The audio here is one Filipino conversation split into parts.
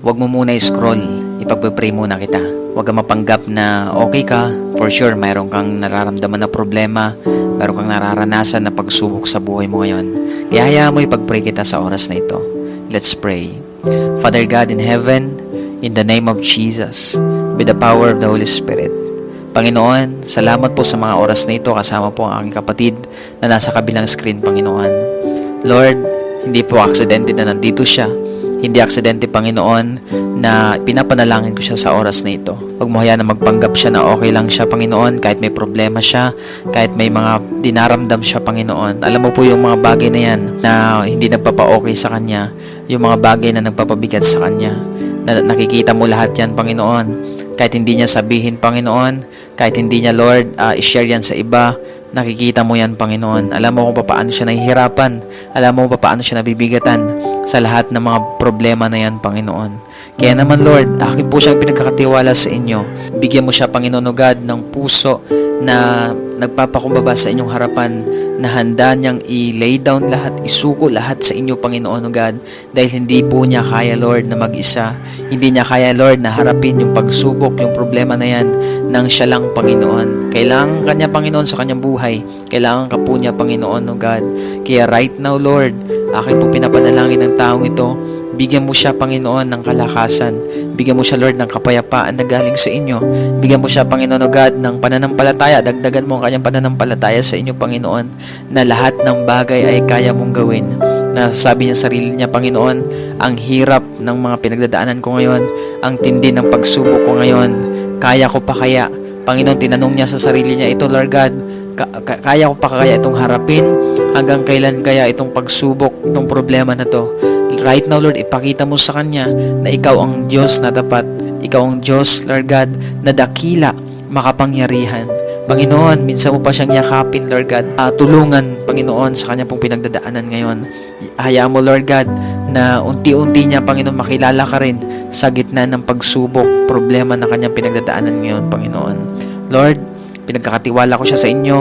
Huwag mo muna i-scroll. Ipagpe-pray muna kita. Huwag kang mapanggap na okay ka. For sure, mayroon kang nararamdaman na problema. Mayroon kang nararanasan na pagsubok sa buhay mo ngayon. Kaya hayaan mo ipag-pray kita sa oras na ito. Let's pray. Father God in heaven, in the name of Jesus, with the power of the Holy Spirit, Panginoon, salamat po sa mga oras na ito kasama po ang aking kapatid na nasa kabilang screen, Panginoon. Lord, hindi po aksidente na nandito siya. Hindi aksidente, Panginoon, na pinapanalangin ko siya sa oras na ito. Huwag mo hayaan na magpanggap siya na okay lang siya, Panginoon, kahit may problema siya, kahit may mga dinaramdam siya, Panginoon. Alam mo po yung mga bagay na yan na hindi nagpapa-okay sa kanya, yung mga bagay na nagpapabigat sa kanya. Na nakikita mo lahat yan, Panginoon. Kahit hindi niya sabihin, Panginoon, kahit hindi niya, Lord, i-share yan sa iba, nakikita mo yan, Panginoon. Alam mo kung paano siya nahihirapan. Alam mo kung paano siya nabibigatan sa lahat ng mga problema na yan, Panginoon. Kaya naman, Lord, akin po siyang pinagkakatiwala sa inyo. Bigyan mo siya, Panginoon o God, ng puso na nagpapakumbaba sa inyong harapan, na handa niyang i-lay down lahat, isuko lahat sa inyo, Panginoon o God, dahil hindi po niya kaya, Lord, na mag-isa. Hindi niya kaya, Lord, na harapin yung pagsubok, yung problema na yan, nang siya lang, Panginoon. Kailangan kanya, Panginoon, sa kanyang buhay. Kailangan ka po niya, Panginoon o God. Kaya right now, Lord, akin po pinapanalangin ng taong ito, bigyan mo siya, Panginoon, ng kalakasan. Bigyan mo siya, Lord, ng kapayapaan na galing sa inyo. Bigyan mo siya, Panginoon o God, ng pananampalataya. Dagdagan mo ang kanyang pananampalataya sa inyo, Panginoon, na lahat ng bagay ay kaya mong gawin. Na sabi niya sa sarili niya, Panginoon, ang hirap ng mga pinagdadaanan ko ngayon, ang tindi ng pagsubok ko ngayon, kaya ko pa kaya? Panginoon, tinanong niya sa sarili niya ito, Lord God, kaya ko pa kaya itong harapin? Hanggang kailan kaya itong pagsubok, itong problema na to? Right now, Lord, ipakita mo sa kanya na ikaw ang Diyos na dapat. Ikaw ang Diyos, Lord God, na dakila, makapangyarihan. Panginoon, minsan mo pa siyang yakapin, Lord God. Tulungan, Panginoon, sa kanya pong pinagdadaanan ngayon. Hayaan mo, Lord God, na unti-unti niya, Panginoon, makilala ka rin sa gitna ng pagsubok, problema na kanyang pinagdadaanan ngayon, Panginoon. Lord, pinagkakatiwala ko siya sa inyo.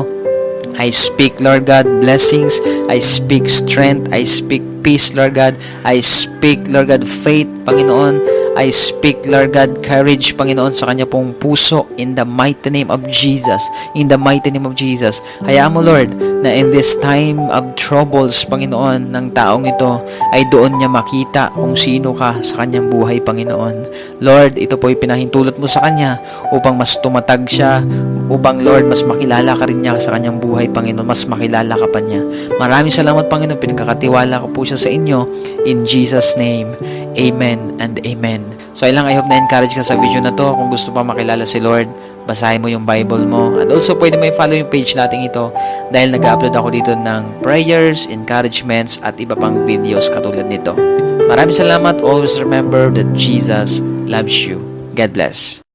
I speak, Lord God, blessings. I speak strength. I speak peace, Lord God. I speak, Lord God, faith, Panginoon. I speak, Lord God, courage, Panginoon, sa kanya pong puso in the mighty name of Jesus. In the mighty name of Jesus. Hayaan mo, Lord, na in this time of troubles, Panginoon, ng taong ito, ay doon niya makita kung sino ka sa kanyang buhay, Panginoon. Lord, ito po ay pinahintulot mo sa kanya upang mas tumatag siya, upang, Lord, mas makilala ka rin niya sa kanyang buhay, Panginoon. Mas makilala ka pa niya. Maraming salamat, Panginoon. Pinagkakatiwala ko po siya sa inyo. In Jesus' name, amen and amen. So, I hope na-encourage ka sa video na to. Kung gusto pa makilala si Lord, basahin mo yung Bible mo. And also, pwede mo i-follow yung page natin ito dahil nag-upload ako dito ng prayers, encouragements, at iba pang videos katulad nito. Maraming salamat. Always remember that Jesus loves you. God bless.